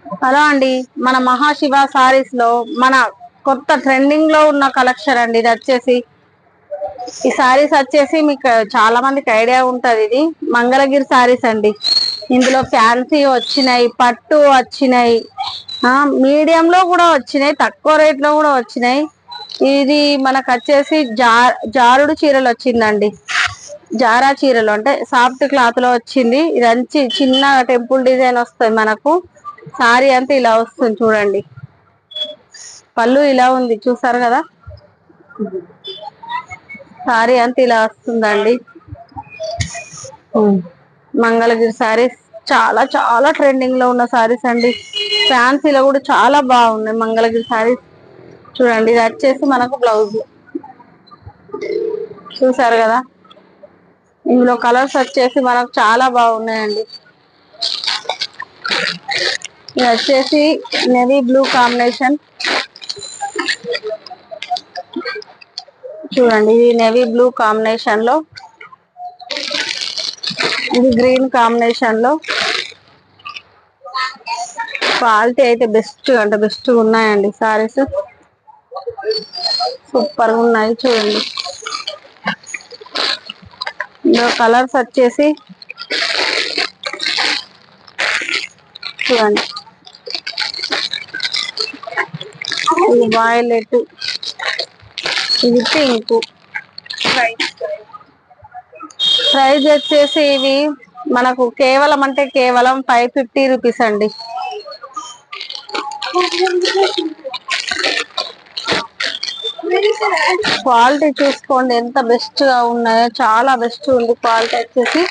Hello అండి, మన మహాశివ సారీస్ లో మన కొత్త ట్రెండింగ్ లో ఉన్న కలెక్షన్ అండి. ఇది వచ్చేసి ఈ సారీస్ వచ్చేసి మీకు చాలా మందికి ఐడియా ఉంటది. ఇది మంగళగిరి సారీస్ అండి. ఇందులో ఫ్యాన్సీ వచ్చినాయి, పట్టు వచ్చినాయి, మీడియం లో కూడా వచ్చినాయి, తక్కువ రేట్ లో కూడా వచ్చినాయి. ఇది మనకు వచ్చేసి జారుడు చీరలు వచ్చిందండి. జారా చీరలు అంటే సాఫ్ట్ క్లాత్ లో వచ్చింది. ఇదంచి చిన్న టెంపుల్ డిజైన్ వస్తుంది. మనకు సారీ అంతా ఇలా వస్తుంది చూడండి. పళ్ళు ఇలా ఉంది చూసారు కదా. సారీ అంతా ఇలా వస్తుందండి. మంగళగిరి సారీస్ చాలా చాలా ట్రెండింగ్ లో ఉన్న సారీస్ అండి. ఫ్యాన్సీలో కూడా చాలా బాగున్నాయి మంగళగిరి సారీస్. చూడండి, ఇది వచ్చేసి మనకు బ్లౌజ్ చూసారు కదా. ఇందులో కలర్స్ వచ్చేసి మనకు చాలా బాగున్నాయండి. ఇది వచ్చేసి నేవీ బ్లూ కాంబినేషన్. చూడండి, ఇది నేవీ బ్లూ కాంబినేషన్ లో, ఇది గ్రీన్ కాంబినేషన్ లో. క్వాలిటీ అయితే బెస్ట్ అంటే బెస్ట్ ఉన్నాయండి సారీస్. సూపర్ గా ఉన్నాయి చూడండి. ఇందులో కలర్స్ వచ్చేసి చూడండి, ఇది వైలెట్, ఇది పింక్. ప్రైజ్ వచ్చేసి ఇవి మనకు కేవలం అంటే కేవలం 550 రూపీస్ అండి. క్వాలిటీ చూసుకోండి ఎంత బెస్ట్ గా ఉన్నాయో, చాలా బెస్ట్ ఉంది క్వాలిటీ వచ్చేసి.